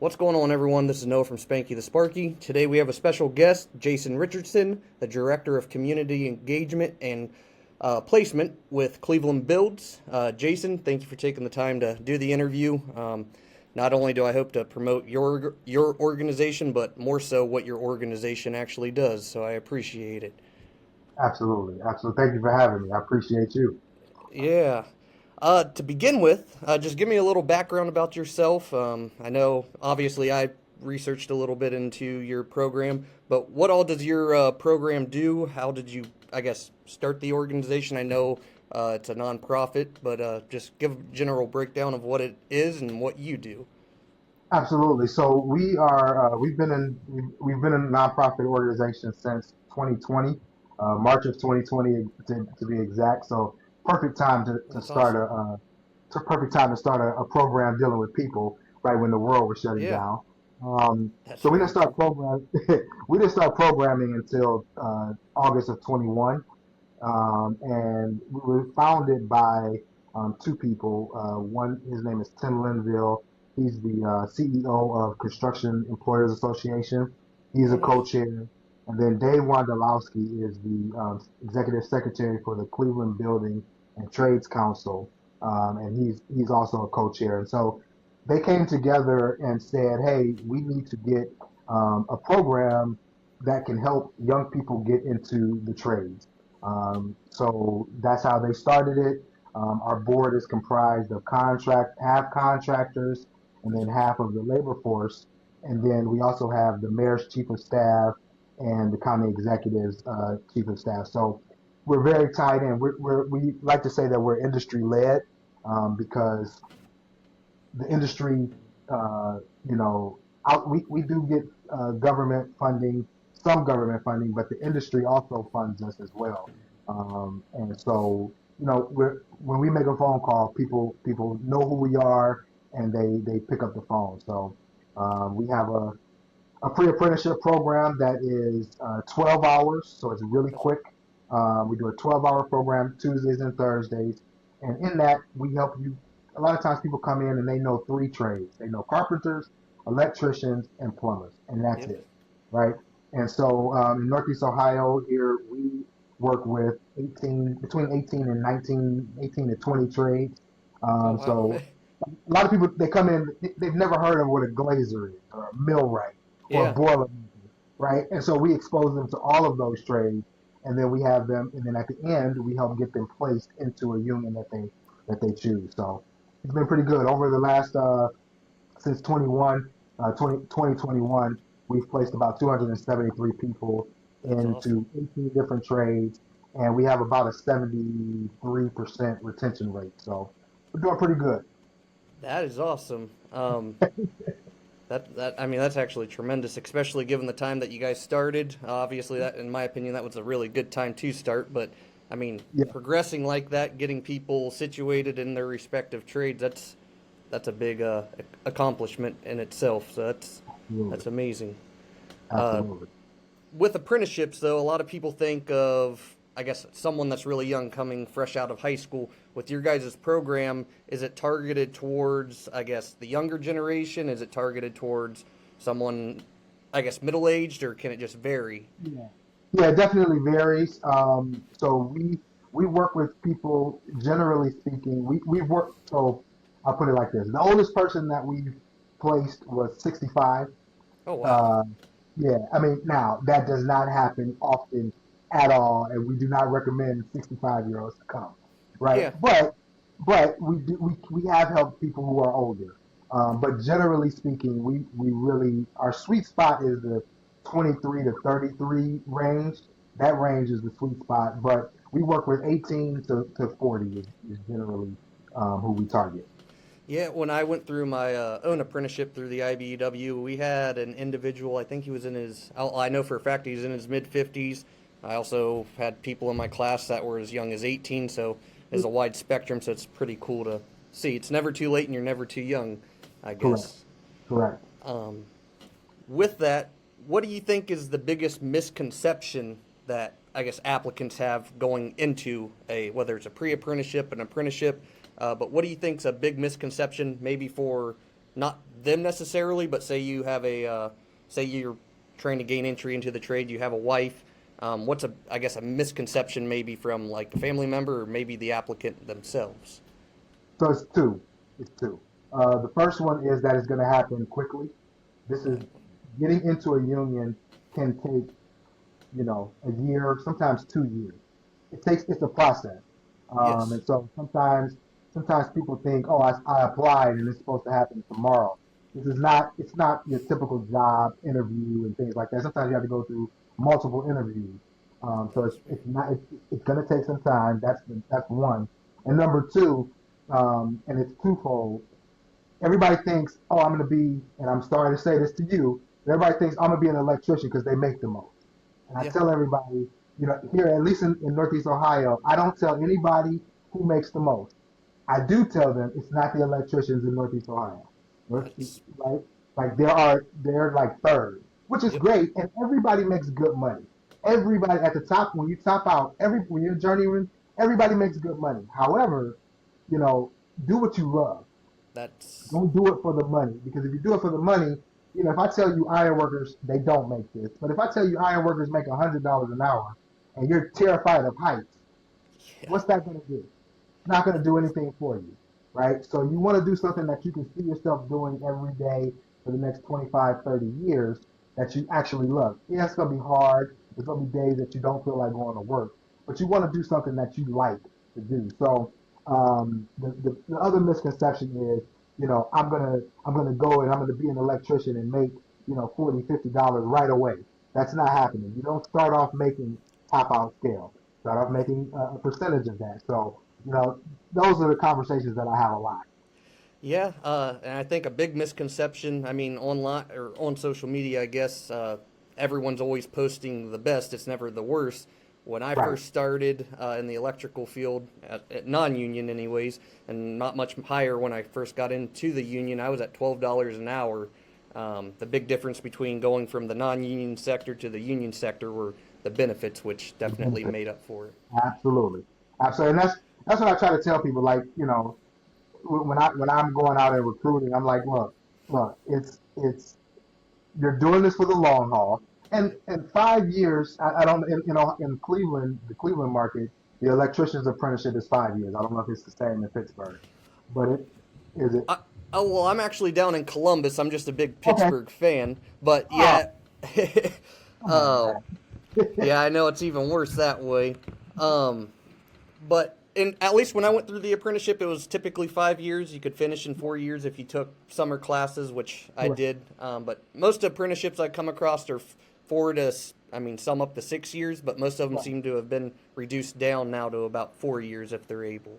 What's going on, everyone? This is Noah from Spanky the Sparky. Today we have a special guest, Jason Richardson, the Director of Community Engagement and Placement with Cleveland Builds. Jason, thank you for taking the time to do the interview. Not only do I hope to promote your organization, but more so what your organization actually does, so I appreciate it. Absolutely. Absolutely. Thank you for having me. I appreciate you. Yeah. To begin with, just give me a little background about yourself. I know, obviously, I researched a little bit into your program, but what all does your program do? How did you, I guess, start the organization? I know it's a nonprofit, but just give a general breakdown of what it is and what you do. Absolutely. So we've been a nonprofit organization since 2020, March of 2020 to be exact. So perfect time to That's start awesome. perfect time to start a program dealing with people right when the world was shutting Yeah, down. that's So very true. we didn't start programming until August of 21. And we were founded by two people. One, his name is Tim Linville. He's the CEO of Construction Employers Association. He's Oh, a nice. co-chair. And then Dave Wondolowski is the executive secretary for the Cleveland Building and Trades Council, and he's also a co-chair. And so they came together and said, "Hey, we need to get a program that can help young people get into the trades." So that's how they started it. Our board is comprised of half contractors, and then half of the labor force. And then we also have the mayor's chief of staff and the county executive's chief of staff. So we're very tied in. We like to say that we're industry led because the industry, uh, you know, we do get government funding, some government funding, but the industry also funds us as well. And so, when we make a phone call, people know who we are and they pick up the phone. So we have a pre-apprenticeship program that is 12 hours, so it's really That's quick. We do a 12-hour program Tuesdays and Thursdays, and in that we help you. A lot of times people come in and they know three trades. They know carpenters, electricians, and plumbers, and that's yep. it, right? And so in Northeast Ohio here, we work with 18 between 18 and 19, 18 to 20 trades. Oh, wow. So a lot of people they come in, they've never heard of what a glazer is or a millwright or a Yeah. boiler maker, right? And so we expose them to all of those trades, and then we have them, and then at the end we help get them placed into a union that they choose. So it's been pretty good over the last since 2021. We've placed about 273 people That's awesome. into 18 different trades, and we have about a 73% retention rate. So we're doing pretty good. That is awesome. That I mean that's actually tremendous, especially given the time that you guys started. Obviously, that in my opinion that was a really good time to start. But I mean, Yeah, progressing like that, getting people situated in their respective trades, that's a big accomplishment in itself. So absolutely, that's amazing. Uh, absolutely. with apprenticeships, though, a lot of people think of, I guess, someone that's really young coming fresh out of high school. With your guys' program, is it targeted towards, I guess, the younger generation? Is it targeted towards someone, I guess, middle aged, or can it just vary? Yeah. Yeah, it definitely varies. So we work with people. Generally speaking, we've worked. So I'll put it like this: the oldest person that we've placed was 65. Oh, wow. Uh, yeah, I mean, now that does not happen often at all, and we do not recommend 65-year-olds to come, right? Yeah. But we have helped people who are older. But generally speaking, we really our sweet spot is the 23 to 33 range. That range is the sweet spot, but we work with 18 to 40 is generally who we target. Yeah, when I went through my own apprenticeship through the IBEW, we had an individual. I think he was in his. I know for a fact he's in his mid 50s. I also had people in my class that were as young as 18. So there's a wide spectrum. So it's pretty cool to see. It's never too late and you're never too young, I Correct, guess. correct. With that, what do you think is the biggest misconception that I guess applicants have going into a whether it's a pre-apprenticeship, an apprenticeship, but what do you think is a big misconception maybe for not them necessarily, but say you have say you're trying to gain entry into the trade, you have a wife. What's I guess a misconception maybe from like a family member or maybe the applicant themselves? So it's two. It's two. The first one is that it's going to happen quickly. This is getting into a union can take, a year, sometimes 2 years. It's a process. Yes. And so sometimes people think, oh, I applied and it's supposed to happen tomorrow. It's not your typical job interview and things like that. Sometimes you have to go through multiple interviews. So it's not, it's going to take some time. That's one. And number two, and it's twofold. Everybody thinks, oh, I'm going to be, and I'm sorry to say this to you, everybody thinks I'm going to be an electrician because they make the most. And I Yeah. tell everybody, here, at least in Northeast Ohio, I don't tell anybody who makes the most. I do tell them it's not the electricians in Northeast Ohio. That's Right? Like they're like third, which is yep. great, and everybody makes good money. Everybody at the top, when you top out, when you're journeyman, everybody makes good money. However, you know, do what you love. That's Don't do it for the money, because if you do it for the money, if I tell you iron workers, they don't make this. But if I tell you iron workers make $100 an hour, and you're terrified of heights, yeah. what's that going to do? It's not going to do anything for you, right? So you want to do something that you can see yourself doing every day for the next 25, 30 years that you actually love. Yeah, it's going to be hard. There's going to be days that you don't feel like going to work, but you want to do something that you like to do. So the other misconception is, I'm gonna go and I'm gonna be an electrician and make, $40, $50 right away. That's not happening. You don't start off making top out scale. Start off making a percentage of that. So, those are the conversations that I have a lot. Yeah, and I think a big misconception, I mean, online or on social media, I guess everyone's always posting the best. It's never the worst. When I Right. first started in the electrical field, at non-union anyways, and not much higher when I first got into the union, I was at $12 an hour. The big difference between going from the non-union sector to the union sector were the benefits, which The definitely benefit. made up for it. Absolutely. Absolutely. And that's what I try to tell people. Like, when I'm going out and recruiting, I'm like, look, it's you're doing this for the long haul. And Yep. in 5 years, I don't, in Cleveland, the Cleveland market, the electrician's apprenticeship is 5 years. I don't know if it's the same in Pittsburgh, but it is it. I, oh well, I'm actually down in Columbus. I'm just a big Okay. Pittsburgh fan, but Oh, yeah, come on, oh man. yeah, I know it's even worse that way. Um, but at least when I went through the apprenticeship, it was typically 5 years. You could finish in 4 years if you took summer classes, which I Correct. did. But most apprenticeships I come across are four to, I mean, some up to 6 years, but most of them Right. seem to have been reduced down now to about 4 years if they're able.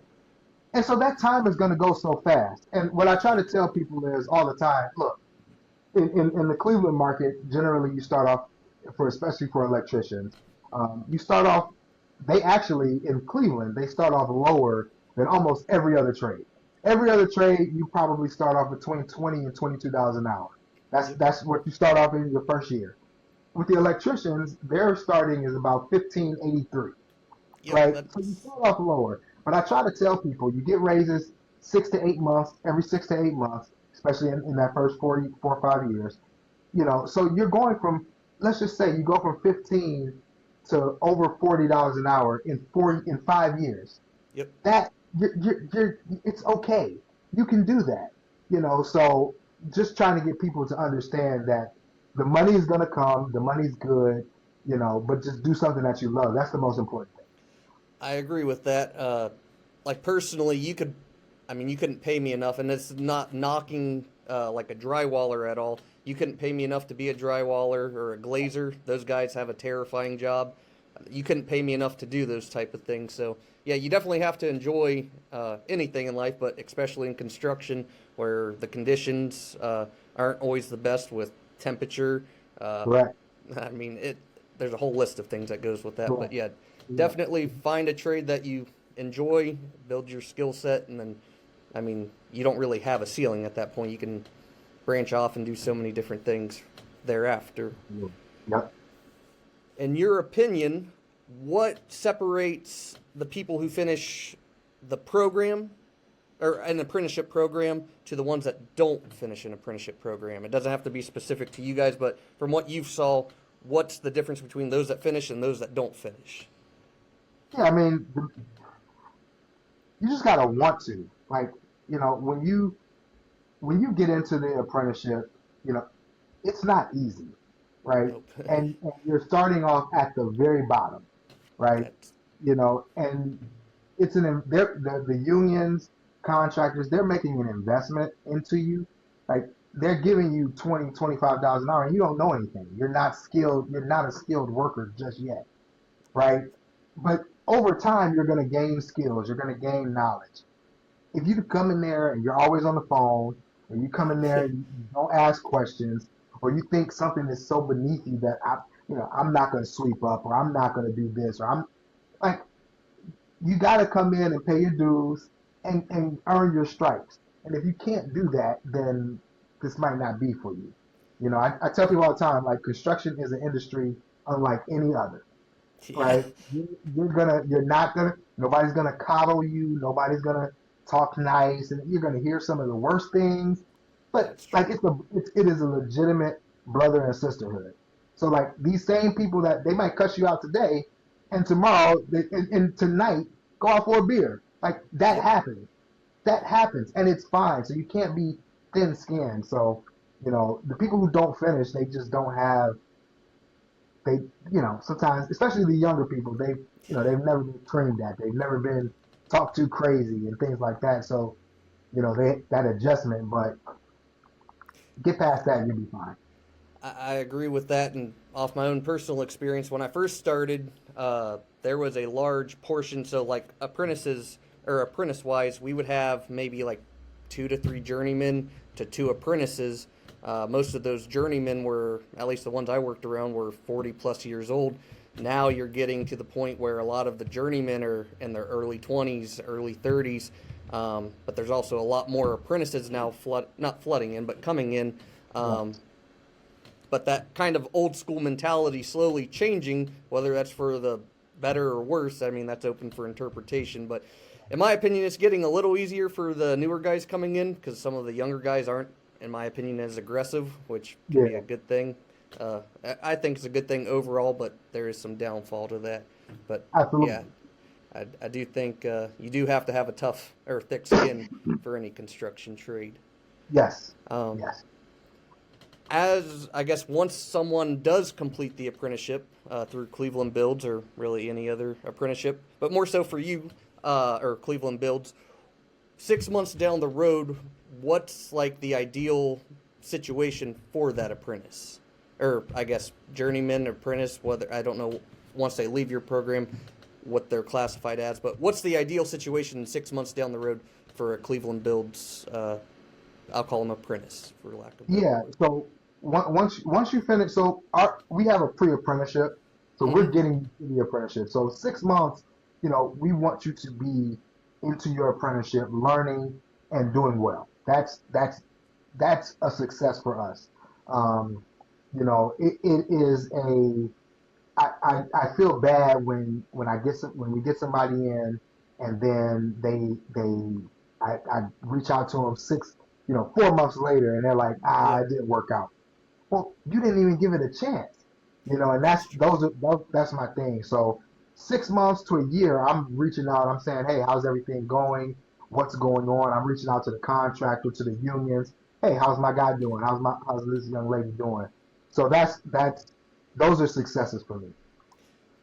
And so that time is going to go so fast. And what I try to tell people is all the time, look, in the Cleveland market, generally you start off especially for electricians, you start off. They actually in Cleveland they start off lower than almost every other trade. Every other trade you probably start off between $20 and $22 an hour. That's Yep. that's what you start off in your first year. With the electricians, their starting is about 1583, Yep. right? So you That's start off lower. But I try to tell people you get raises 6 to 8 months, every 6 to 8 months, especially in that first 4 or 5 years. So you're going from, let's just say you go from 15 to over $40 an hour in 5 years. yep. That it's okay. You can do that. So just trying to get people to understand that the money is gonna come, the money's good, but just do something that you love. That's the most important thing. I agree with that. Like personally, I mean, you couldn't pay me enough, and it's not knocking like a drywaller at all. You couldn't pay me enough to be a drywaller or a glazer. Those guys have a terrifying job. You couldn't pay me enough to do those type of things. So yeah, you definitely have to enjoy anything in life, but especially in construction where the conditions aren't always the best with temperature. Uh, Correct. I mean, there's a whole list of things that goes with that, but Correct. yeah, Yeah. definitely find a trade that you enjoy, build your skill set, and then, I mean, you don't really have a ceiling at that point. You can branch off and do so many different things thereafter. Yep. In your opinion, what separates the people who finish the program or an apprenticeship program to the ones that don't finish an apprenticeship program? It doesn't have to be specific to you guys, but from what you saw, what's the difference between those that finish and those that don't finish? Yeah, I mean, you just gotta want to. Like, when you get into the apprenticeship, you know, it's not easy, right? Nope. And you're starting off at the very bottom, right? That's And it's the unions, contractors, they're making an investment into you. Like they're giving you $20, $25 an hour, and you don't know anything. You're not skilled. You're not a skilled worker just yet, right? But over time, you're going to gain skills. You're going to gain knowledge. If you come in there and you're always on the phone, or you come in there and you don't ask questions, or you think something is so beneath you that I'm not going to sweep up, or I'm not going to do this, or I'm like, you got to come in and pay your dues and earn your stripes. And if you can't do that, then this might not be for you. I tell people all the time, like construction is an industry unlike any other, yeah. right? You're not gonna, nobody's gonna coddle you, nobody's gonna talk nice, and you're gonna hear some of the worst things. But That's like true. it is a legitimate brother and sisterhood. So like these same people that they might cuss you out today, and tomorrow and tonight go out for a beer. Like that Yep. happens. That happens, and it's fine. So you can't be thin-skinned. So the people who don't finish, they just don't have they sometimes, especially the younger people, they've never been trained that, they've never been talked to crazy and things like that. So they that adjustment, but get past that and you'll be fine. I agree with that, and off my own personal experience, when I first started, there was a large portion. So, like apprentices or apprentice wise, we would have maybe like 2 to 3 journeymen to 2 apprentices. Most of those journeymen were, at least the ones I worked around, were 40 plus years old. Now you're getting to the point where a lot of the journeymen are in their early 20s, early 30s. But there's also a lot more apprentices now, not flooding in, but coming in. Yeah, Um, but that kind of old school mentality slowly changing, whether that's for the better or worse, I mean, that's open for interpretation. But in my opinion, it's getting a little easier for the newer guys coming in because some of the younger guys aren't, in my opinion, as aggressive, which can be a yeah, good thing. I think it's a good thing overall, but there is some downfall to that. But yeah, absolutely. I do think you do have to have a tough or thick skin for any construction trade. Yes, Um, yes, as I guess once someone does complete the apprenticeship through Cleveland Builds or really any other apprenticeship, but more so for you or Cleveland Builds, 6 months down the road, what's like the ideal situation for that apprentice? Or I guess journeyman, apprentice, whether I don't know once they leave your program what they're classified as, but what's the ideal situation 6 months down the road for a Cleveland Builds? I'll call them apprentice for lack of a better yeah. word. So once you finish, so we have a pre-apprenticeship, so we're Mm-hmm. getting to the apprenticeship. So 6 months, we want you to be into your apprenticeship, learning and doing well. That's a success for us. Um, it is I feel bad when when we get somebody in and then I reach out to them 4 months later and they're like, Yep, it didn't work out. Well, you didn't even give it a chance, and that's true. that's my thing. So 6 months to a year, I'm reaching out. I'm saying, hey, how's everything going? What's going on? I'm reaching out to the contractor, to the unions. Hey, how's my guy doing? How's this young lady doing? So that's those are successes for me.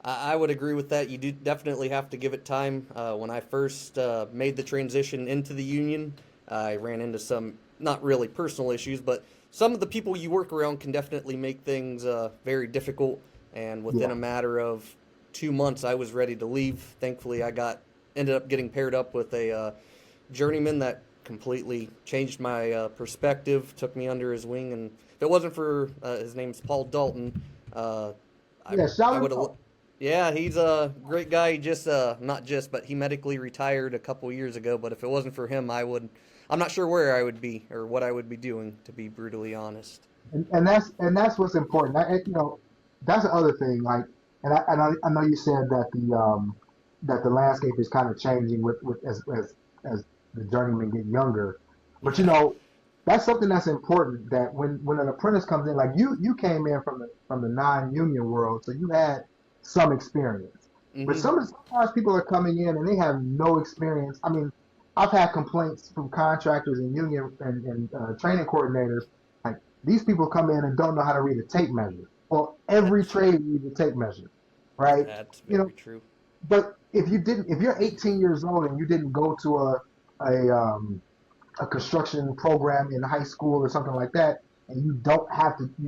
I would agree with that. You do definitely have to give it time. When I first made the transition into the union, I ran into some not really personal issues, but some of the people you work around can definitely make things very difficult. And within Yeah, a matter of 2 months, I was ready to leave. Thankfully, I got ended up getting paired up with a journeyman that completely changed my perspective, took me under his wing, and if it wasn't for his name's Paul Dalton, uh, I yeah. Shout I him would have. out. Yeah, he's a great guy. He just not just, but he medically retired a couple years ago. But if it wasn't for him, I would. I'm not sure where I would be or what I would be doing, to be brutally honest. And that's what's important. That's the other thing. Like, I know you said that the landscape is kind of changing with as the journeymen get younger. But Yeah. that's something that's important. That when an apprentice comes in, like you came in from the non-union world, so you had some experience. But Hmm. sometimes people are coming in and they have no experience. I mean, I've had complaints from contractors and union and training coordinators. Like these people come in and don't know how to read a tape measure. Well, every That's trade needs a tape measure, right? that's You very know, true. but if you're 18 years old and you didn't go to a a construction program in high school or something like that, and you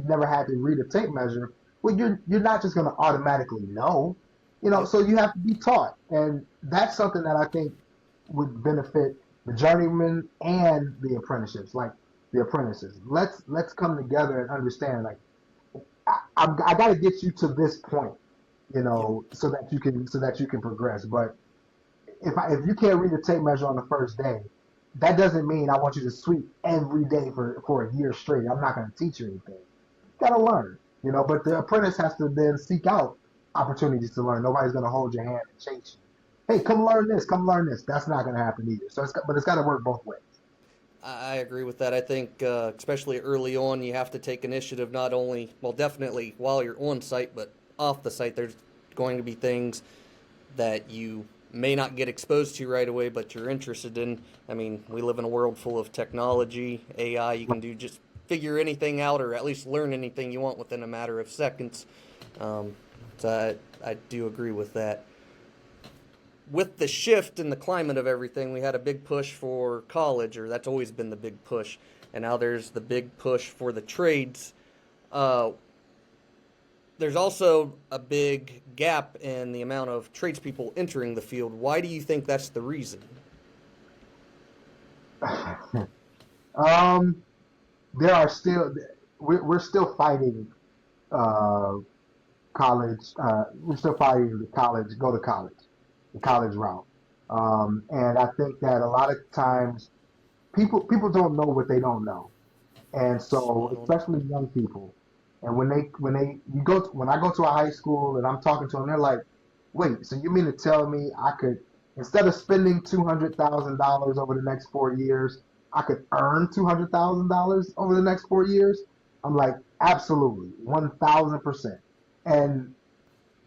never had to read a tape measure, well, you're not just going to automatically know, Yep. so you have to be taught, and that's something that I think would benefit the journeyman and the apprenticeships, like the apprentices. Let's come together and understand, like I got to get you to this point, Yep. so that you can progress. But if you can't read the tape measure on the first day, that doesn't mean I want you to sweep every day for a year straight. I'm not going to teach you anything. You got to learn, But the apprentice has to then seek out opportunities to learn. Nobody's going to hold your hand and chase you. Hey, come learn this. Come learn this. That's not going to happen either. But it's got to work both ways. I agree with that. I think, especially early on, you have to take initiative not only, well, definitely while you're on site, but off the site. There's going to be things that you may not get exposed to right away, but you're interested in. I mean, we live in a world full of technology, AI. You can do just figure anything out or at least learn anything you want within a matter of seconds. Um, so I do agree with that. With the shift in the climate of everything, we had a big push for college, or that's always been the big push. And now there's the big push for the trades. Uh, there's also a big gap in the amount of tradespeople entering the field. Why do you think that's the reason? um, there are still we're still fighting uh, college. We're still fighting the college. Go to college, the Yep. college route. And I think that a lot of times people don't know what they don't know, and so Spot on. especially young people. And when I go to a high school and I'm talking to them, they're like, "Wait, so you mean to tell me I could instead of spending $200,000 over the next 4 years, I could earn $200,000 over the next 4 years?" I'm like, "Absolutely, 1,000%." And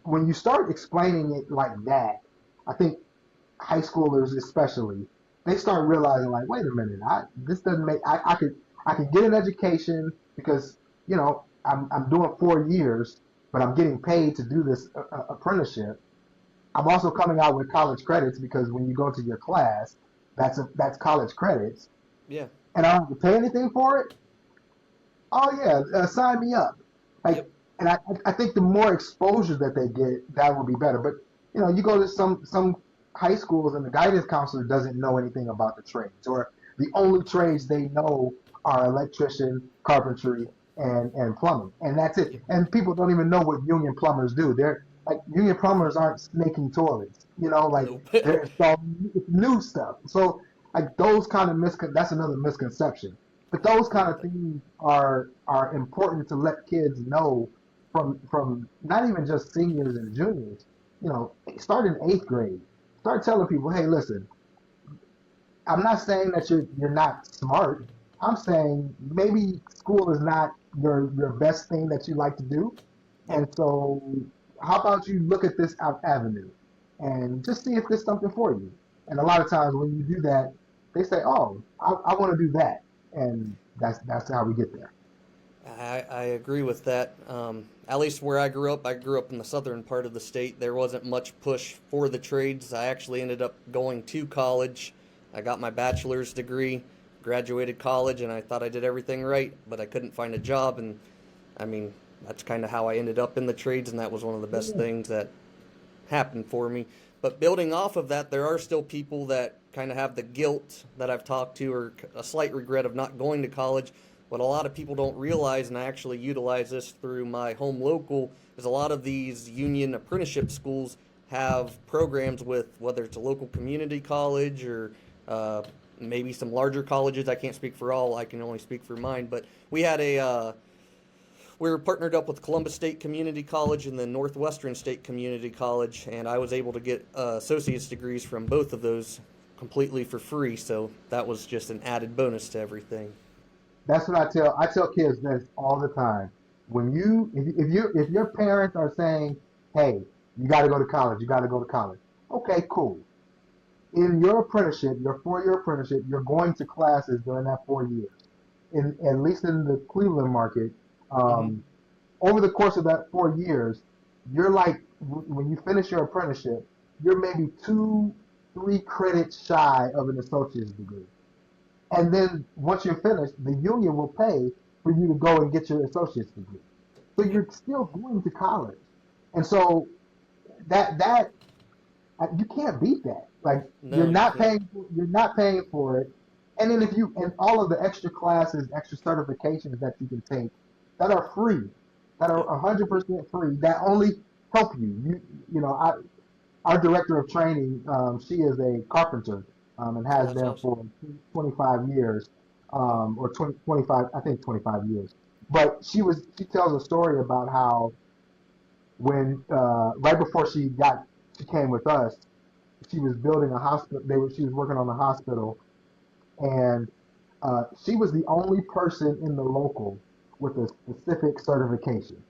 when you start explaining it like that, I think high schoolers especially, they start realizing like, wait a minute, this doesn't make I could get an education because I'm doing 4 years, but I'm getting paid to do this apprenticeship. I'm also coming out with college credits because when you go to your class, that's college credits, Yeah. and I don't have to pay anything for it. Oh yeah, sign me up. Like, Yep. and I think the more exposure that they get, that will be better. But you go to some high schools and the guidance counselor doesn't know anything about the trades, or the only trades they know are electrician, carpentry, and plumbing, and that's it. Yep. And people don't even know what union plumbers do. They're like union plumbers aren't snaking toilets. Like Nope. they're installing new stuff. So like those kind of that's another misconception. But I those agree kind with of that. things are important to let kids know from not even just seniors and juniors. Start in eighth grade. Start telling people, hey, listen, I'm not saying that you're not smart. I'm saying maybe school is not your best thing that you like to do, Yep. and so how about you look at this avenue and just see if there's something for you. And a lot of times when you do that, they say, oh, I want to do that, and that's how we get there. I agree with that. At least where I grew up in the southern part of the state. There wasn't much push for the trades. I actually ended up going to college. I got my bachelor's degree, graduated college, and I thought I did everything right, but I couldn't find a job. And I mean, that's kind of how I ended up in the trades, and that was one of the best things that happened for me. But building off of that, there are still people that kind of have the guilt that I've talked to, or a slight regret of not going to college. What a lot of people don't realize, and I actually utilize this through my home local, is a lot of these union apprenticeship schools have programs with whether it's a local community college or maybe some larger colleges. I can't speak for all, I can only speak for mine. But we were partnered up with Columbus State Community College and then Northwestern State Community College, and I was able to get associate's degrees from both of those completely for free, so that was just an added bonus to everything. That's what I tell kids this all the time. When if your parents are saying, "Hey, you got to go to college. You got to go to college." Okay, cool. In your apprenticeship, your 4 year apprenticeship, you're going to classes during that 4 years. In at least in the Cleveland market, Hmm. um, over the course of that 4 years, you're like when you finish your apprenticeship, you're maybe 2, 3 credits shy of an associate's degree. And then once you're finished, the union will pay for you to go and get your associate's degree. So Yep. you're still going to college. And so that you can't beat that. Like No, you can't. you're not paying for it. And then if you and all of the extra classes, extra certifications that you can take that are free, that are Yep. 100% free, that only help you. You know, our director of training, she is a carpenter and Oh, has that's been awesome. for 25 years, Yep. or 20, 25, I think 25 years. But she tells a story about how when right before she came with us, she was building a hospital. She was working on a hospital, and she was the only person in the local with a specific certification,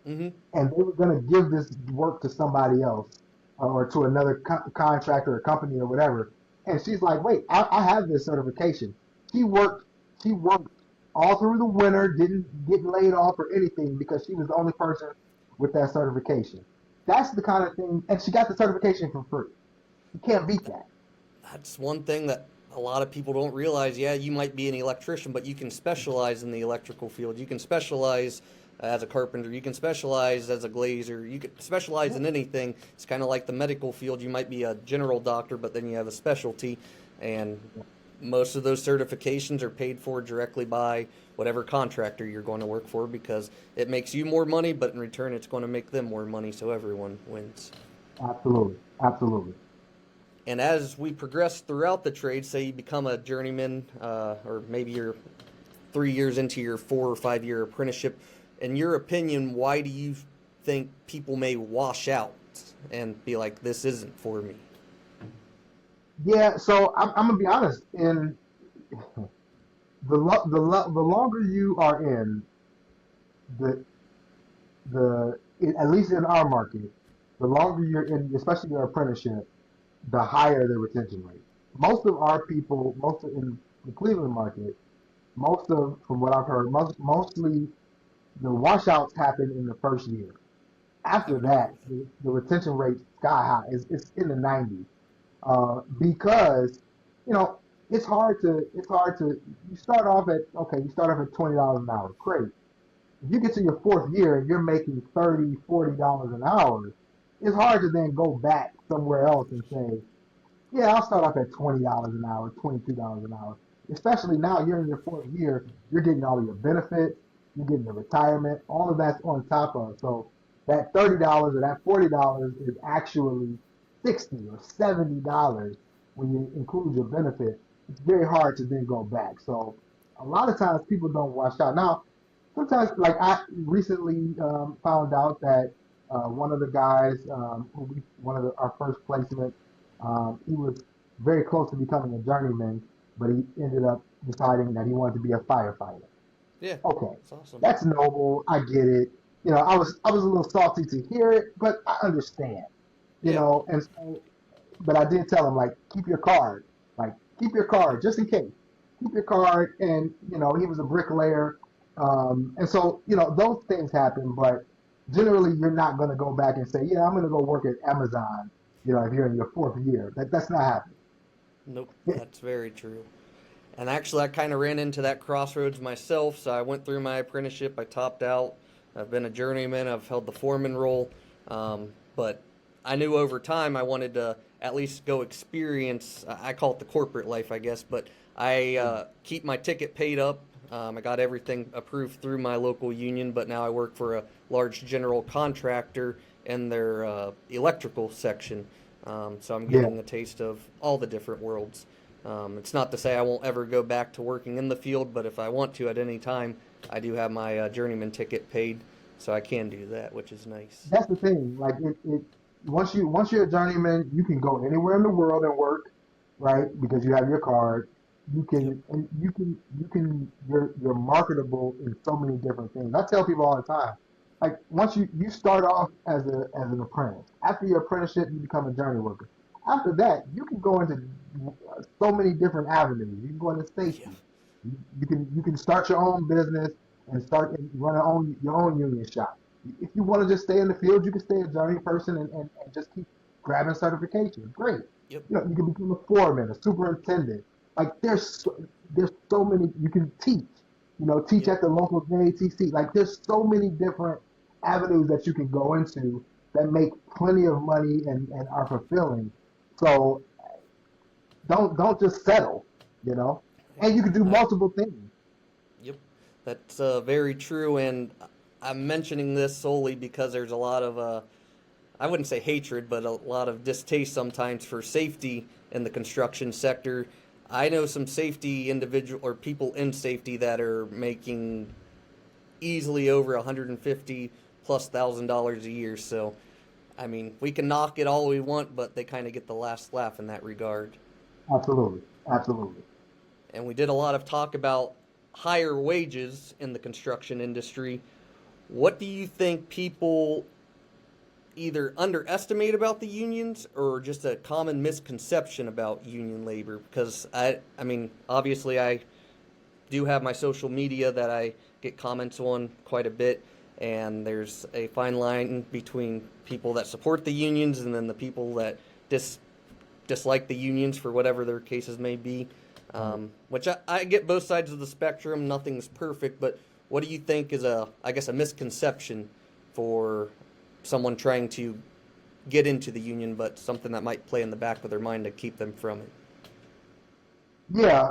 Hmm. and they were going to give this work to somebody else or to another contractor or company or whatever. And she's like, "Wait, I have this certification." She worked. She worked all through the winter, didn't get laid off or anything because she was the only person with that certification. That's the kind of thing, and she got the certification for free. You can't beat that. That's one thing that a lot of people don't realize. Yeah, you might be an electrician, but you can specialize in the electrical field. You can specialize as a carpenter. You can specialize as a glazer. You can specialize in anything. It's kind of like the medical field. You might be a general doctor, but then you have a specialty, and most of those certifications are paid for directly by whatever contractor you're going to work for because it makes you more money, but in return, it's going to make them more money, so everyone wins. Absolutely, absolutely. And as we progress throughout the trade, say you become a journeyman, or maybe you're 3 years into your 4 or 5 year apprenticeship, in your opinion, why do you think people may wash out and be like, this isn't for me? Yeah, so I'm gonna be honest. In the longer you are in the at least in our market, the longer you're in, especially your apprenticeship, the higher the retention rate. Most of our people, in the Cleveland market, from what I've heard, mostly the washouts happen in the first year. I After would agree that, with that. the retention rate sky high. It's in the 90s. Because you know it's hard to you start off at $20 an hour, great. If you get to your fourth year and you're making 30, $40 an hour, it's hard to then go back somewhere else and say, yeah, I'll start off at $20 an hour, $22 an hour. Especially now you're in your fourth year, you're getting all of your benefits, you're getting your retirement, all of that's on top of. So that $30 or that $40 is actually 60 or $70 when you include your benefit. It's very hard to then go back. So a lot of times people don't wash out. Now, sometimes, like I recently found out that one of the guys our first placement, he was very close to becoming a journeyman, but he ended up deciding that he wanted to be a firefighter. Yeah, Okay, that's awesome. that's noble. I get it. I was a little salty to hear it, but I understand. Yeah, And so, but I did tell him like, keep your card, like keep your card just in case. Keep your card, and he was a bricklayer, and so those things happen. But generally, you're not going to go back and say, yeah, I'm going to go work at Amazon. If you're in your fourth year, that's not happening. nope, that's very true. And actually, I kind of ran into that crossroads myself. So I went through my apprenticeship. I topped out. I've been a journeyman. I've held the foreman role. But I knew over time I wanted to at least go experience. I call it the corporate life, I guess. But I keep my ticket paid up. I got everything approved through my local union. But now I work for a large general contractor in their electrical section. So I'm Yeah, getting a taste of all the different worlds. It's not to say I won't ever go back to working in the field, but if I want to at any time, I do have my journeyman ticket paid, so I can do that, which is nice. that's the thing. Like once you're a journeyman, you can go anywhere in the world and work. right? Because you have your card. Yep. You're marketable in so many different things. I tell people all the time, like once you start off as an apprentice. After your apprenticeship, you become a journey worker. After that, you can go into so many different avenues. You can go into Yeah. safety. You can start your own business and start and run your own union shop. If you want to just stay in the field, you can stay a journey person and just keep grabbing certifications. Great. Yep. You can become a foreman, a superintendent. Like there's so many you can teach. Teach Yep. at the local JATC. Like there's so many different avenues that you can go into that make plenty of money and are fulfilling. So don't just settle, you know. And you can do I multiple things. Yep, that's very true, and I'm mentioning this solely because there's a lot of, I wouldn't say hatred, but a lot of distaste sometimes for safety in the construction sector. I know some safety individual or people in safety that are making easily over 150 plus $1,000 a year. So, I mean, we can knock it all we want, but they kind of get the last laugh in that regard. Absolutely, absolutely. And we did a lot of talk about higher wages in the construction industry. What do you think people either underestimate about the unions or just a common misconception about union labor? Because I mean, obviously I do have my social media that I get comments on quite a bit, and there's a fine line between people that support the unions and then the people that dislike the unions for whatever their cases may be. Right. Which I get both sides of the spectrum. Nothing's perfect, but what do you think is I guess, a misconception for someone trying to get into the union, but something that might play in the back of their mind to keep them from it? Yeah.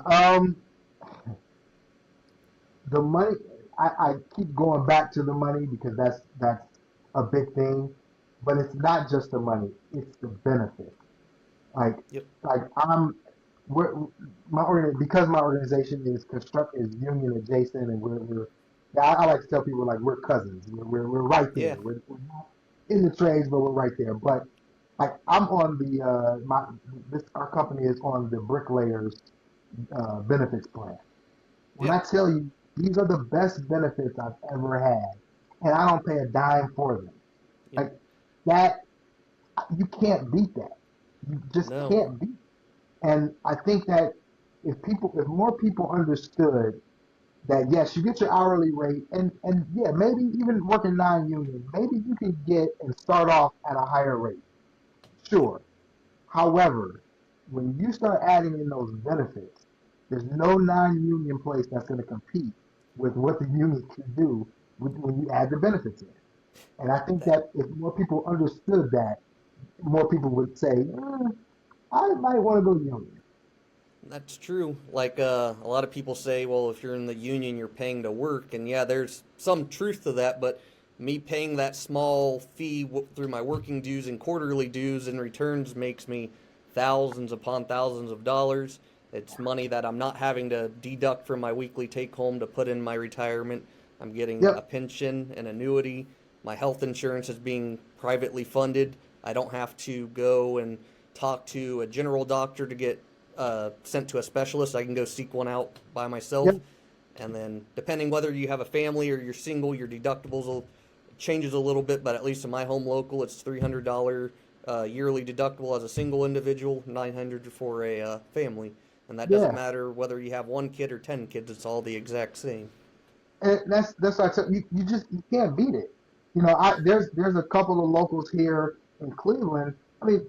The money. I keep going back to the money because that's a big thing, but it's not just the money; it's the benefit. Like Yep. like we're because my organization is union adjacent, and we're yeah, I like to tell people like we're cousins. We're right Yeah. there. We're not in the trades, but we're right there. But like I'm on the my this our company is on the bricklayers benefits plan. When Yep. I tell you these are the best benefits I've ever had, and I don't pay a dime for them. Yep. Like that, you can't beat that. You just No. can't beat. And I think that if more people understood that yes, you get your hourly rate, and yeah, maybe even working non-union, maybe you can get and start off at a higher rate. Yep. Sure. However, when you start adding in those benefits, there's no non-union place that's going to compete with what the union can do when you add the benefits in. And I think That that if more people understood that, more people would say, I might want to go union. That's true. Like a lot of people say, well, if you're in the union, you're paying to work, and yeah, there's some truth to that. But me paying that small fee through my working dues and quarterly dues and returns makes me thousands upon thousands of dollars. It's money that I'm not having to deduct from my weekly take home to put in my retirement. I'm getting a Yep, pension, an annuity. My health insurance is being privately funded. I don't have to go and talk to a general doctor to get sent to a specialist. I can go seek one out by myself. yep, And then, depending whether you have a family or you're single, your deductibles will changes a little bit. But at least in my home local, it's $300 yearly deductible as a single individual, $900 for a family. And that doesn't yeah. matter whether you have one kid or 10 kids. It's all the exact same. And that's why I tell you, you can't beat it. There's a couple of locals here in Cleveland. I mean,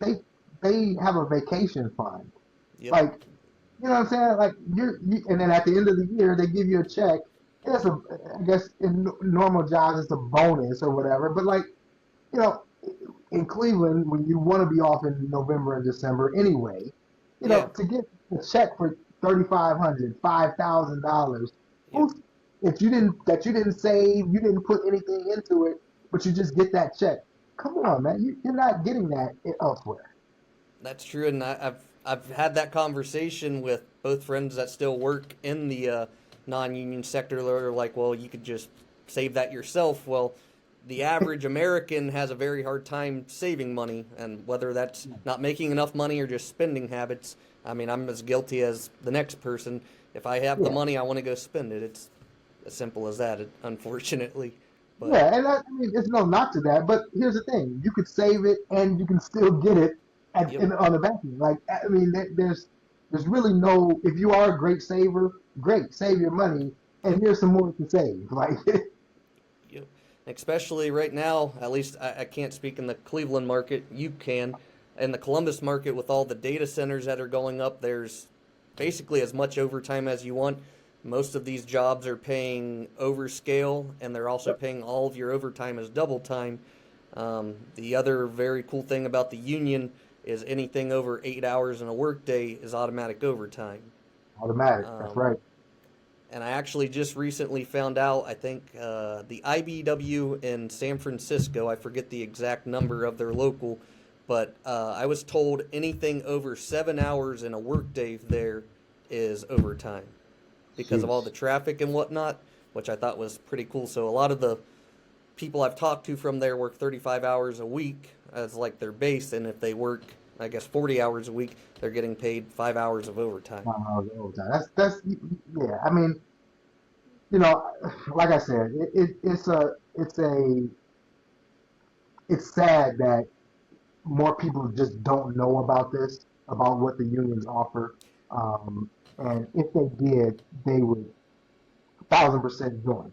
they have a vacation fund. Yep. Like, you know what I'm saying? Like and then at the end of the year they give you a check. It's a, I guess in normal jobs it's a bonus or whatever. But like, you know, in Cleveland when you want to be off in November and December anyway, Yeah. to get a check for $3,500, $5,000, Yep. who's if you didn't save, you didn't put anything into it, but you just get that check. Come on, man, you're not getting that elsewhere. That's true, and I've had that conversation with both friends that still work in the non-union sector. They're like, "Well, you could just save that yourself." Well, the average American has a very hard time saving money, and whether that's not making enough money or just spending habits. I mean, I'm as guilty as the next person. If I have the Yeah, money, I want to go spend it. It's as simple as that, unfortunately. But yeah, and I mean, it's no knock to that, but here's the thing: you could save it, and you can still get it yep, on the back end. Like, I mean, there's really no. If you are a great saver, great, save your money, and yep, here's some more to save. Like, yep. Especially right now, at least I can't speak in the Cleveland market. You can. In the Columbus market, with all the data centers that are going up, there's basically as much overtime as you want. Most of these jobs are paying over scale, and they're also paying all of your overtime as double time. The other very cool thing about the union is anything over 8 hours in a workday is automatic overtime. automatic. That's Um, right. and I actually just recently found out, I think the IBW in San Francisco, I forget the exact number of their local, but I was told anything over 7 hours in a workday there is overtime because of all Sheesh. the traffic and whatnot, which I thought was pretty cool. So a lot of the people I've talked to from there work 35 hours a week as like their base, and if they work, I guess, 40 hours a week, they're getting paid 5 hours of overtime. Overtime. That's yeah. I mean, you know, like I said, it's sad that more people just don't know about this, about what the unions offer. Um, and if they did, they would 1,000% join.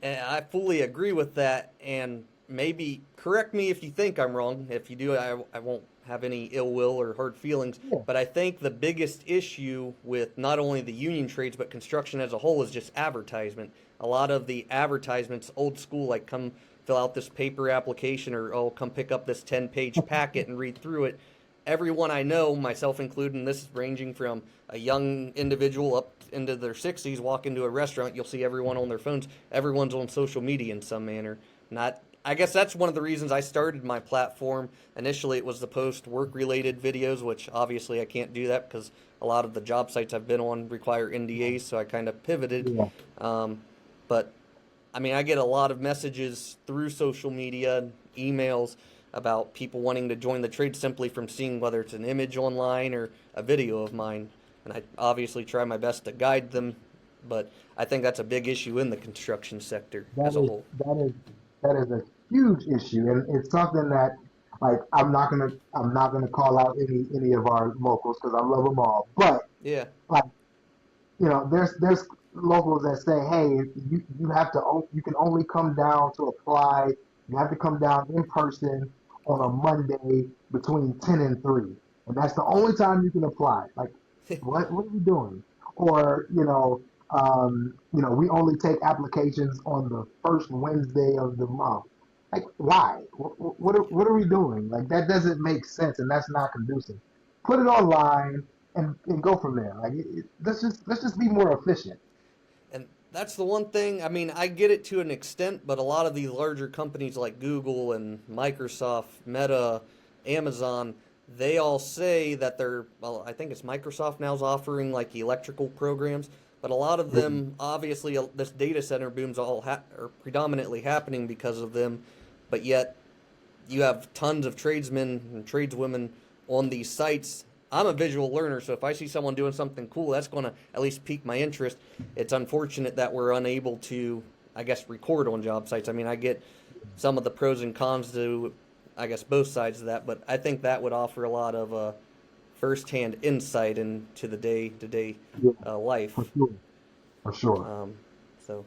And I fully agree with that. And maybe correct me if you think I'm wrong. If you do, I won't have any ill will or hard feelings. Yeah, But I think the biggest issue with not only the union trades but construction as a whole is just advertisement. A lot of the advertisements, old school, like come fill out this paper application or oh, come pick up this 10-page packet and read through it. Everyone I know, myself included, and this is ranging from a young individual up into their 60s, walk into a restaurant, you'll see everyone on their phones. Everyone's on social media in some manner. Not, I guess that's one of the reasons I started my platform. Initially, it was to post work-related videos, which obviously I can't do that because a lot of the job sites I've been on require NDAs, so I kind of pivoted. yeah. Um, but I mean, I get a lot of messages through social media, emails about people wanting to join the trade simply from seeing whether it's an image online or a video of mine. And I obviously try my best to guide them, but I think that's a big issue in the construction sector That as a is whole. that is that is a huge issue, and it's something that like I'm not gonna call out any of our locals because I love them all, but Yeah. like there's locals that say, hey, you have to you can only come down to apply. You have to come down in person on a Yep. Monday between 10 and 3, and that's the only time you can apply. Like, what are we doing? Or we only take applications on the first Wednesday of the month. Like, why? What are we doing? Like, that doesn't make sense, and that's not conducive. Put it online and go from there. Like, let's just be more efficient. And that's the one thing. I mean, I get it to an extent, but a lot of these larger companies like Google and Microsoft, Meta, Amazon, they all say that they're, well, I think it's Microsoft now is offering like electrical programs, but a lot of them, obviously, this data center boom's are predominantly happening because of them, but yet you have tons of tradesmen and tradeswomen on these sites. I'm a visual learner, so if I see someone doing something cool, that's going to at least pique my interest. It's unfortunate that we're unable to, I guess, record on job sites. I mean, I get some of the pros and cons to, I guess, both sides of that, but I think that would offer a lot of firsthand insight into the day-to-day Yeah, for life. sure, for sure. Um, so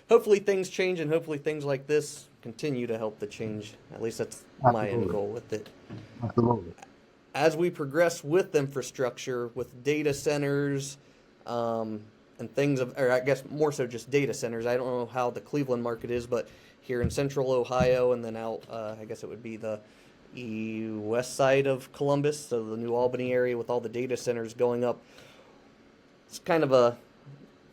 hopefully things change, and hopefully things like this continue to help the change. At least that's my end Absolutely, goal with it. absolutely. As we progress with infrastructure, with data centers, and things of, or I guess more so just data centers. I don't know how the Cleveland market is, but here in central Ohio and then out, I guess it would be the west side of Columbus, so the New Albany area with all the data centers going up. It's kind of a,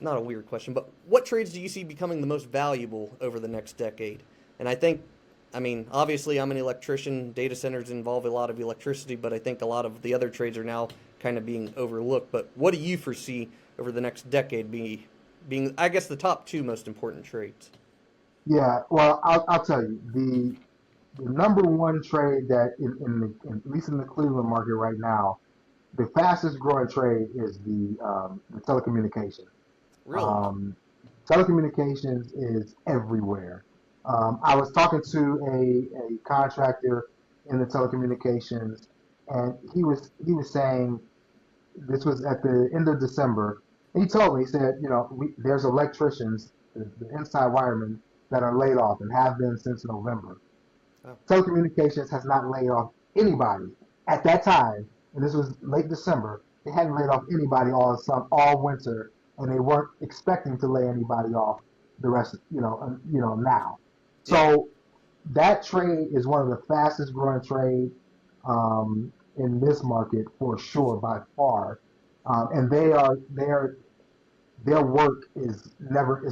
not a weird question, but what trades do you see becoming the most valuable over the next decade? And I think, I mean, obviously I'm an electrician. Data centers involve a lot of electricity, but I think a lot of the other trades are now kind of being overlooked. But what do you foresee over the next decade being, I guess, the top two most important trades? Yeah, well, I'll tell you the number one trade that at least in the Cleveland market right now, the fastest growing trade is the telecommunications. Really? Um, Telecommunications is everywhere. I was talking to a contractor in the telecommunications, and he was saying this was at the end of December. And he told me, he said, there's electricians, the inside wiremen that are laid off and have been since November. Oh, Telecommunications has not laid off anybody at that time, and this was late December. They hadn't laid off anybody all winter, and they weren't expecting to lay anybody off the rest, now. yeah. So that trade is one of the fastest growing trade in this market for sure by far, and their work is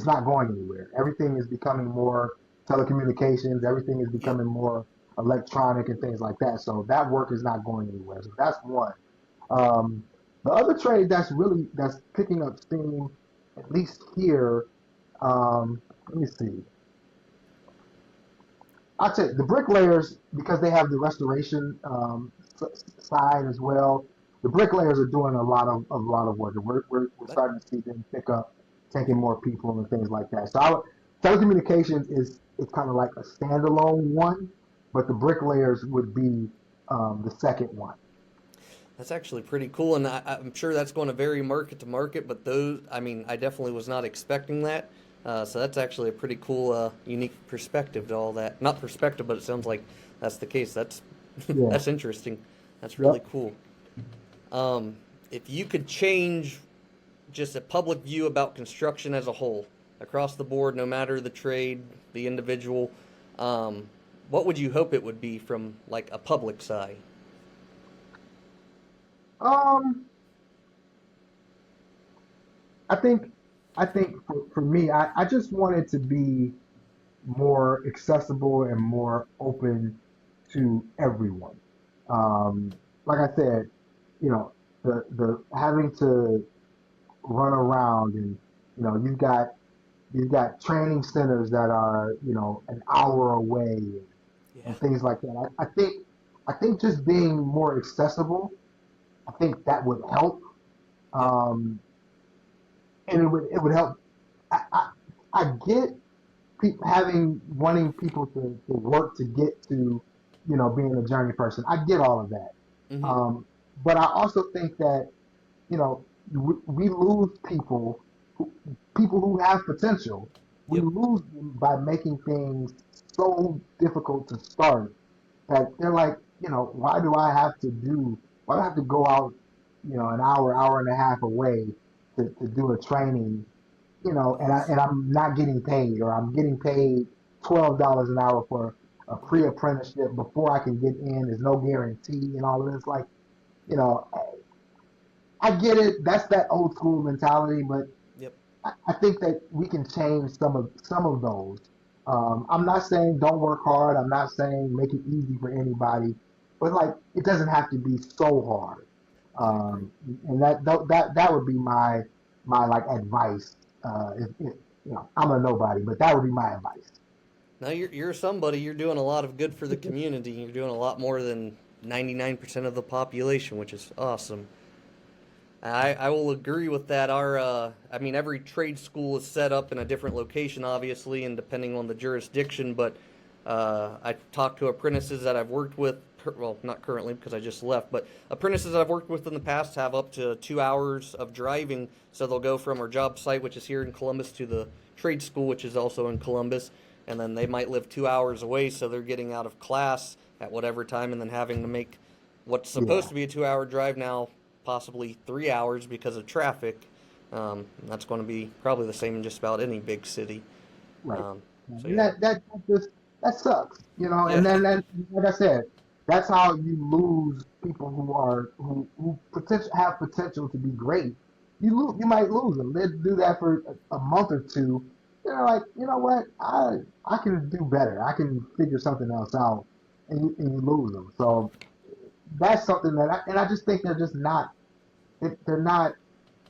not going anywhere. Everything is becoming more telecommunications. Everything is Yep. becoming more electronic and things like that. So that work is not going anywhere. So that's one. Um, the other trade that's picking up steam, at least here. Let me see. I'd say the bricklayers, because they have the restoration side as well. The bricklayers are doing a lot of work, and we're That, starting to see them pick up, taking more people and things like that. So telecommunications is kind of like a standalone one, but the bricklayers would be the second one. that's actually pretty cool, and I'm sure that's going to vary market to market. But those, I mean, I definitely was not expecting that. So that's actually a pretty cool, unique perspective to all that. Not perspective, but it sounds like that's the case. That's Yeah. that's interesting. That's really Yep. cool. If you could change just a public view about construction as a whole, across the board, no matter the trade, the individual, um, what would you hope it would be from like a public side? Um, I think I think for me, I just want it to be more accessible and more open to everyone. Um, like I said, you know, the having to run around and you've got training centers that are an hour away Yeah. and things like that. I think just being more accessible, I think that would help. Yep. Um, and it would help. I get having wanting people to work to get to being a journey person. I get all of that. Mm-hmm. um, but I also think that you know we lose people who have potential. We Yep. lose them by making things so difficult to start that they're like, why do I have to go out an hour and a half away to do a training, Yes. and I'm not getting paid, or I'm getting paid $12 an hour for a Yep. pre-apprenticeship before I can get in. There's no guarantee and all of this. Like, you know, I get it. That's that old school mentality, but Yep. I think that we can change some of those. I'm not saying don't work hard. I'm not saying make it easy for anybody, but like it doesn't have to be so hard. I agree. And that would be my like advice. If I'm a nobody, but that would be my advice. Now you're somebody. You're doing a lot of good for the community. You're doing a lot more than 99% of the population, which is awesome. I will agree with that. I mean, every trade school is set up in a different location, obviously, and depending on the jurisdiction. But I talked to apprentices that I've worked with. Well, not currently because I just left, but apprentices that I've worked with in the past have up to 2 hours of driving. So they'll go from our job site, which is here in Columbus, to the trade school, which is also in Columbus, and then they might live 2 hours away. So they're getting out of class at whatever time, and then having to make what's supposed Yeah, to be a 2 hour drive now possibly 3 hours because of traffic. That's going to be probably the same in just about any big city. right. Um, so And yeah, that sucks, yeah, and then like I said, that's how you lose people who potential have potential to be great. You might lose them. They do that for a month or two. They're like, you know what? I can do better. I can figure something else out, and you lose them. So that's something and I just think they're not.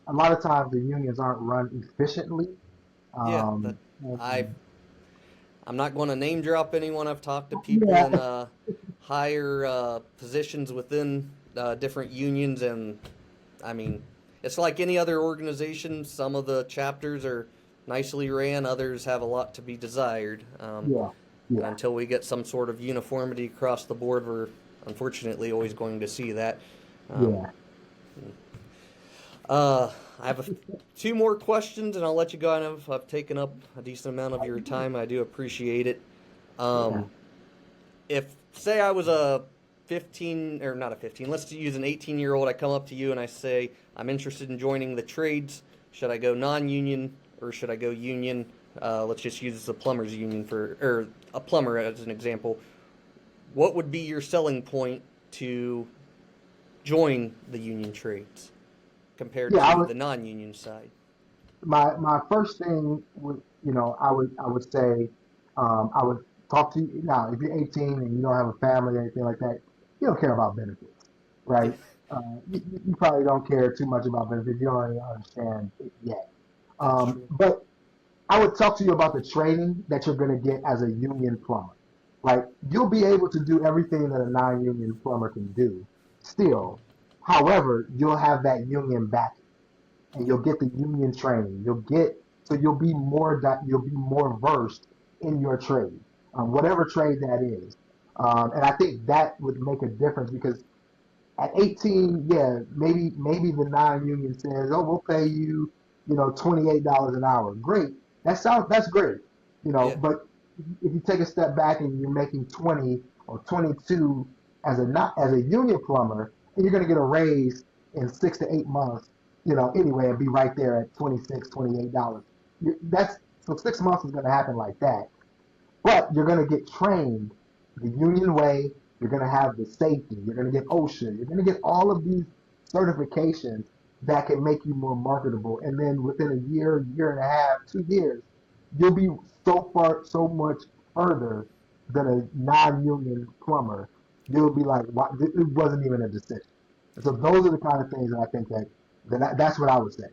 A lot of times the unions aren't run efficiently. yeah. That Um, I and I'm not going to name drop anyone. I've talked to people Yeah, in higher positions within different unions, and I mean, it's like any other organization. Some of the chapters are nicely ran, others have a lot to be desired. yeah, And yeah, until we get some sort of uniformity across the board, we're unfortunately always going to see that. Um, yeah. I have two more questions, and I'll let you go. I've taken up a decent amount of your time. I do appreciate it. Yeah. Um, if say I was a 15 or not a 15, let's use an 18-year-old. I come up to you and I say I'm interested in joining the trades. Should I go non-union or should I go union? Let's just use the plumbers union for or a plumber as an example. What would be your selling point to join the union trades compared Yeah, I to would. the non-union side? My first thing would, I would say, I would talk to you now. If you're 18 and you don't have a family or anything like that, you don't care about benefits, Yeah, right? You probably don't care too much about benefits. You don't even understand it yet. that's true. But I would talk to you about the training that you're going to get as a union plumber. Like you'll be able to do everything that a non-union plumber can do still. However, you'll have that union backing and Yep. you'll get the union training. You'll be more versed in your trade, whatever trade that is. And I think that would make a difference because at 18, yeah, maybe the non-union says, "Oh, we'll pay you, $28 an hour." Great, that's great, Yeah. But if you take a step back and you're making 20 or 22 as a not as a union plumber, and you're going to get a raise in 6 to 8 months, anyway, and be right there at 26, $28. That's so 6 months is going to happen like that. But you're going to get trained the union way. You're going to have the safety. You're going to get OSHA. You're going to get all of these certifications that can make you more marketable. And then within a year, year and a half, 2 years, you'll be so much further than a non-union plumber. You'll be like, "Why? It wasn't even a decision." And so those are the kind of things that I think that's what I would say.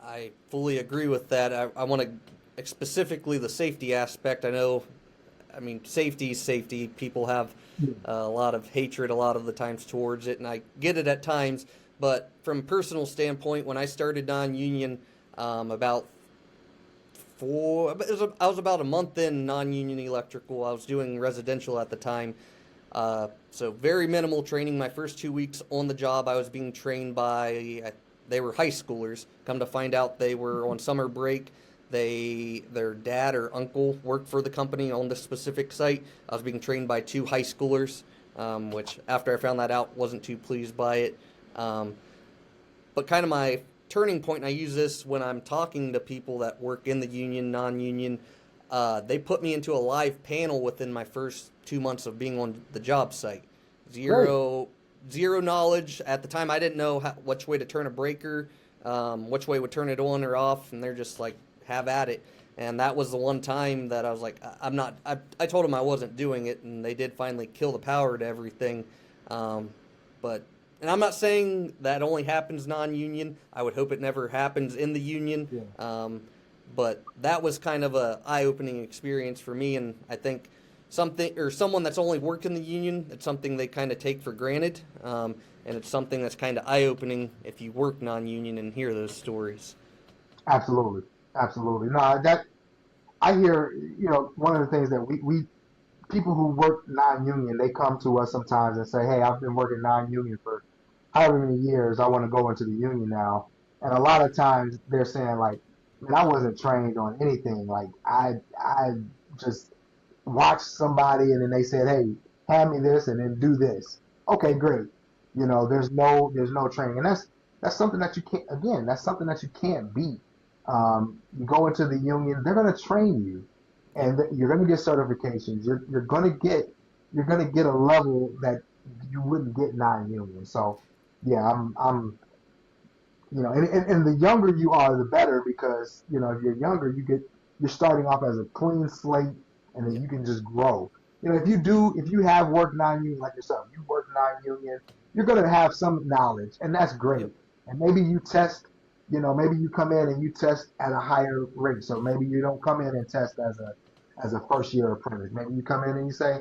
I fully agree with that. I want to specifically the safety aspect. I mean, safety is safety. People have Yeah, a lot of hatred a lot of the times towards it, and I get it at times. But from a personal standpoint, when I started non-union, about I was about a month in non-union electrical. I was doing residential at the time, so very minimal training. My first 2 weeks on the job, I was being trained by they were high schoolers. Come to find out, they were on summer break. Their dad or uncle worked for the company on this specific site. I was being trained by two high schoolers, which after I found that out, wasn't too pleased by it. Um, but kind of my turning point, and I use this when I'm talking to people that work in the union, non-union. They put me into a live panel within my first 2 months of being on the job site. great. Zero knowledge at the time. I didn't know which way to turn a breaker, which way would turn it on or off, and they're just like, have at it. And that was the one time that I was like, I'm not. I told them I wasn't doing it, and they did finally kill the power to everything. Um, but and I'm not saying that only happens non-union. I would hope it never happens in the union. Yeah, But that was kind of a eye-opening experience for me, and I think something or someone that's only worked in the union, it's something they kind of take for granted, and it's something that's kind of eye-opening if you work non-union and hear those stories. absolutely, absolutely. No, that I hear, one of the things that we people who work non-union, they come to us sometimes and say, "Hey, I've been working non-union for however many years. I want to go into the union now." And a lot of times they're saying like, "Man, I wasn't trained on anything. Like I just watched somebody and then they said, 'Hey, hand me this and then do this.'" Okay, Yep. great. There's no training, and that's something that you can't. Again, that's something that you can't beat. You go into the union, they're going to train you, Yep. and you're going to get certifications. You're going to get a level that you wouldn't get non-union. So, yeah, and the younger you are, the better because if you're younger, you're starting off as a clean slate, and then Yep. you can just grow. If you have worked non-union like yourself, you work non-union, you're going to have some knowledge, and that's Yep. great. And maybe you test, maybe you come in and you test at a higher rate. So maybe you don't come in and test as a first year apprentice. Maybe you come in and you say,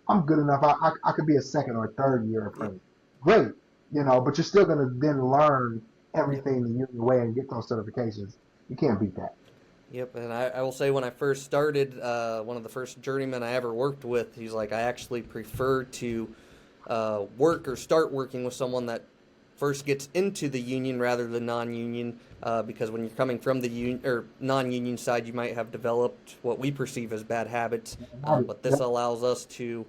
I'm good enough. I could be a second or third year Yep. apprentice. Great, but you're still going to then learn Yep. everything the union way and get those certifications. You can't beat that. Yep, and I will say when I first started, one of the first journeymen I ever worked with, he's like, I actually prefer to work or start working with someone that first gets into the union rather than non-union, because when you're coming from the union or non-union side, you might have developed what we perceive as bad habits, but this Yep, allows us to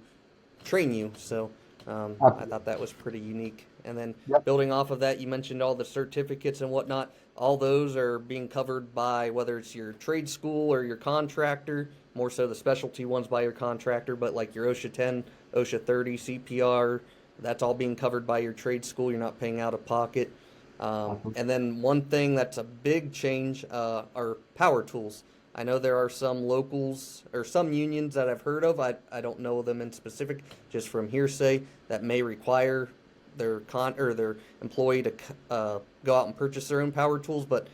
train you. So I absolutely. thought that was pretty unique. And then Yep, building off of that, you mentioned all the certificates and whatnot. All those are being covered by whether it's your trade school or your contractor, more so the specialty ones by your contractor, but like your OSHA 10, OSHA 30, CPR, that's all being covered by your trade school. You're not paying out of pocket. absolutely. And then one thing that's a big change are power tools. I know there are some locals or some unions that I've heard of. I don't know them in specific, just from hearsay, that may require their employee to go out and purchase their own power tools. But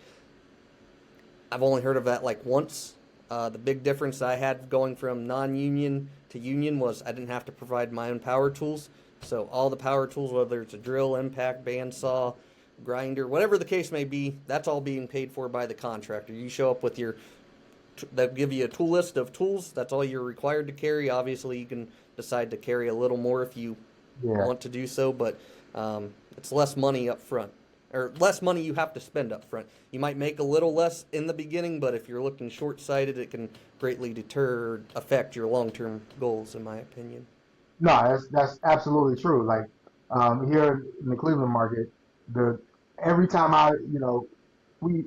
I've only heard of that like once. The big difference I had going from non-union to union was I didn't have to provide my own power tools. So all the power tools, whether it's a drill, impact, bandsaw, grinder, whatever the case may be, that's all being paid for by the contractor. You show up with they'll give you a tool list of tools. That's all you're required to carry. Obviously, you can decide to carry a little more if you Yeah. want to do so, but it's less money up front, or less money you have to spend up front. You might make a little less in the beginning, but if you're looking short-sighted, it can greatly deter or affect your long-term goals, in my opinion. No, that's absolutely true. Like here in the Cleveland market, the every time we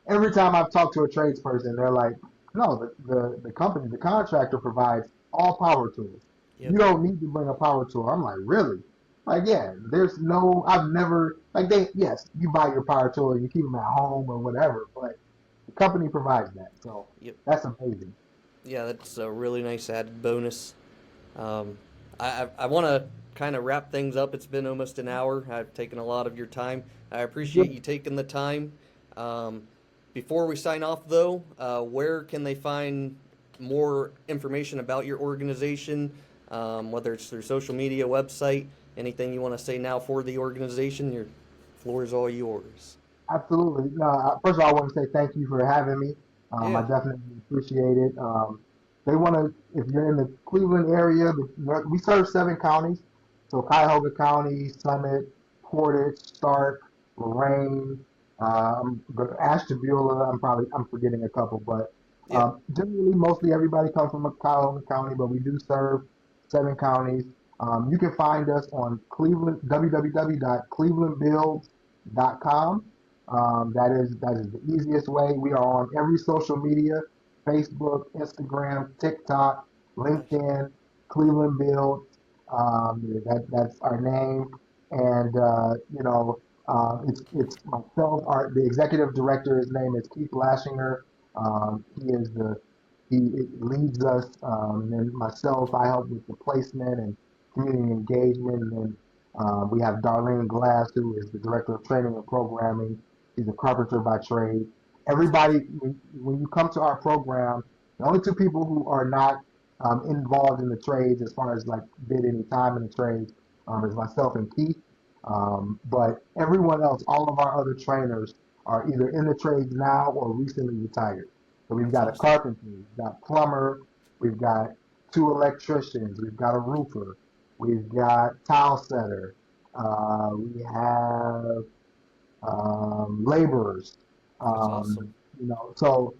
every time I've talked to a tradesperson, they're like, no, the company, the contractor provides all power tools. Yep. You don't need to bring a power tool. I'm like, really? Like, yeah, I've never, like, yes, you buy your power tool and you keep them at home or whatever, but the company provides that. So Yep. that's amazing. Yeah, that's a really nice added bonus. Um, I want to kind of wrap things up. It's been almost an hour. I've taken a lot of your time. I appreciate you taking the time. Um, Before we sign off, though, where can they find more information about your organization, whether it's through social media, website, anything you want to say now for the organization? Your floor is all yours. Absolutely. No, first of all, I want to say thank you for having me. I Yeah. definitely appreciate it. They want to, if you're in the Cleveland area, we serve 7 counties. So Cuyahoga County, Summit, Portage, Stark, Lorraine, Ashtabula. I'm forgetting a couple, but Yep. generally, mostly everybody comes from Cuyahoga County, but we do serve 7 counties. You can find us on www.clevelandbuilds.com. That is the easiest way. We are on every social media: Facebook, Instagram, TikTok, Nice. LinkedIn, Cleveland Build. That's our name, and it's myself. The executive director. His name is Keith Lashinger. He leads us, and then myself. I help with the placement and community engagement, and then we have Darlene Glass, who is the director of training and programming. She's a carpenter by trade. That's Everybody, awesome. when you come to our program, the only 2 people who are not involved in the trades, as far as like did any time in the trades, is myself and Keith. But everyone else, all of our other trainers, are either in the trades now or recently retired. So we've That's got a awesome. carpenter, we've got plumber, we've got 2 electricians, we've got a roofer, we've got tile setter, we have laborers. That's awesome. So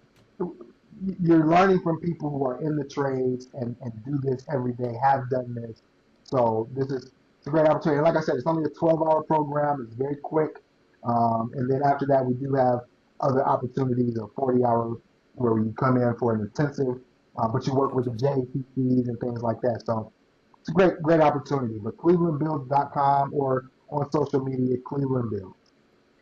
you're learning from people who are in the trades and do this every day, have done this. So it's a great opportunity. And like I said, it's only a 12-hour program. It's very quick. And then after that, we do have other opportunities of 40 hours where you come in for an intensive, but you work with That's the awesome. JPCs and things like that. So it's a great opportunity. But clevelandbuilds.com or on social media, Cleveland Builds.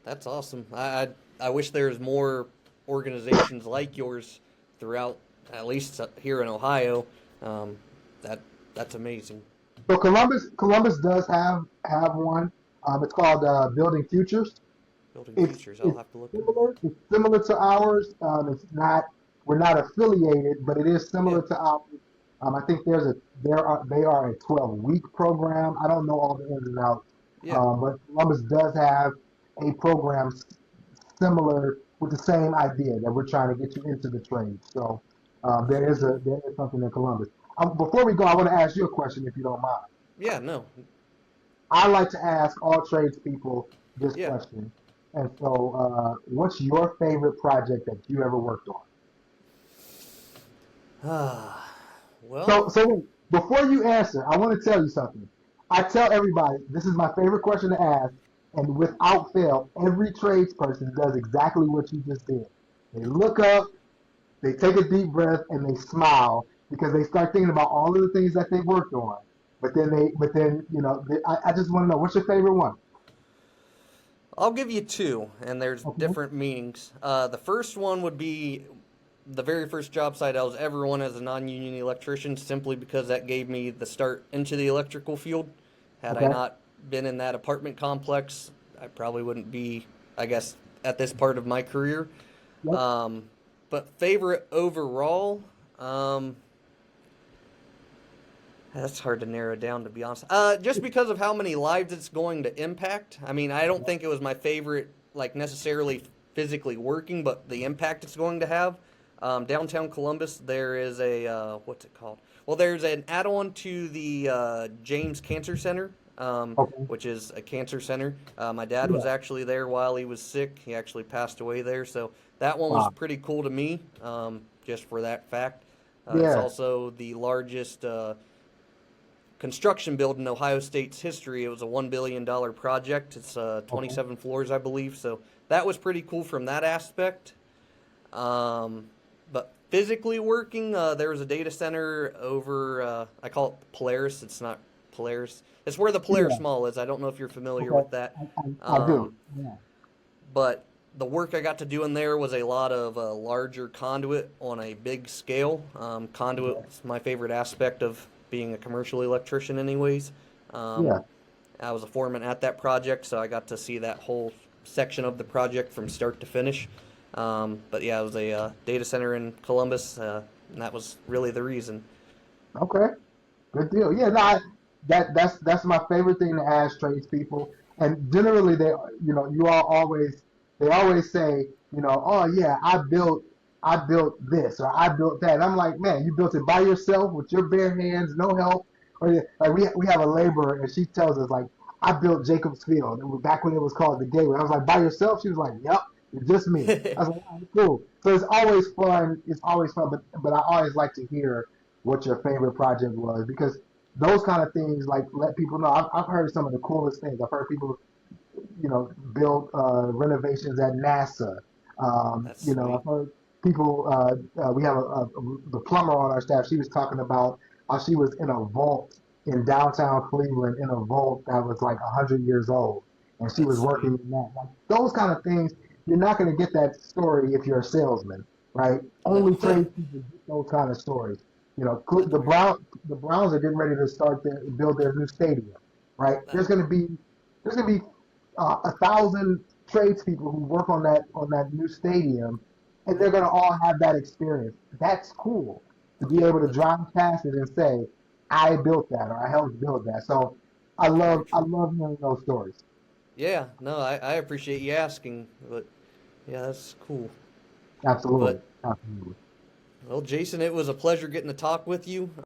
That's awesome. I wish there was more organizations like yours throughout, at least here in Ohio. Um, that that's amazing. So Columbus does have one. It's called Building Futures. Building It's futures. I'll it's have to look into that. similar. It's similar to ours. It's not. we're not affiliated, but it is Yeah. similar to ours. I think they are a 12-week program. I don't know all the ins and outs, Yeah. but Columbus does have a program similar with the same idea that we're trying to get you into the trade. So there is something in Columbus. Before we go, I want to ask you a question if you don't mind. Yeah. No. I like to ask all tradespeople this Yeah. question. And so, what's your favorite project that you ever worked on? Well. So wait, before you answer, I want to tell you something. I tell everybody this is my favorite question to ask, and without fail, every tradesperson does exactly what you just did. They look up, they take a deep breath, and they smile because they start thinking about all of the things that they worked on. But then, I just want to know what's your favorite one? I'll give you two, and there's Okay. different meanings. The first one would be the very first job site I was ever on as a non-union electrician, simply because that gave me the start into the electrical field. Had I Okay. not been in that apartment complex, I probably wouldn't be, I guess, at this part of my career. Yep. Um, but favorite overall, um, that's hard to narrow down, to be honest. Just because of how many lives it's going to impact. I mean, I don't think it was my favorite, like necessarily physically working, but the impact it's going to have. Downtown Columbus, there is a what's it called? Well, there's an add-on to the James Cancer Center, Okay. which is a cancer center. My dad was Yeah. actually there while he was sick. He actually passed away there, so that one was Wow. pretty cool to me, just for that fact. It's Yeah. also the largest construction build in Ohio State's history. It was a $1 billion project. It's Okay. 27 floors, I believe. So that was pretty cool from that aspect. Um, but physically working, there was a data center over, I call it Polaris. It's not Polaris. It's where the Polaris Yeah. Mall is. I don't know if you're familiar Okay. with that. I do. Um, Yeah. but the work I got to do in there was a lot of larger conduit on a big scale. Conduit Okay. is my favorite aspect of being a commercial electrician, anyways. Yeah. Um, I was a foreman at that project, so I got to see that whole section of the project from start to finish. But yeah, it was a data center in Columbus, and that was really the reason. Okay. Good deal. Yeah. No, that's my favorite thing to ask tradespeople. And generally, you all they always say, oh yeah, I built this or I built that. And I'm like, man, you built it by yourself with your bare hands, no help. Or like we have a laborer, and she tells us like, I built Jacob's Field. It was back when it was called the Gateway. I was like, by yourself? She was like, yep, it's just me. I was like, all right, cool. So it's always fun. It's always fun, but I always like to hear what your favorite project was because those kind of things like let people know. I've heard some of the coolest things. I've heard people, build renovations at NASA. That's sweet. I've heard people. We have the plumber on our staff. She was talking about how she was in a vault in downtown Cleveland in a vault that was like 100 years old, and she That's was sweet. working in that. Like, those kind of things, you're not going to get that story if you're a salesman, right? No, Only tradespeople get those kind of stories. that's for sure. The Browns are getting ready to build their new stadium, right? There's going to be 1,000 tradespeople who work on that new stadium, and they're Yep. going to all have that experience. That's cool to be Yep. able to That's drive past it and say, "I built that" or "I helped build that." So very I true. love hearing those stories. Yeah. No, I appreciate you asking, but yeah, that's cool. Absolutely, But absolutely. well, Jason, it was a pleasure getting to talk with you.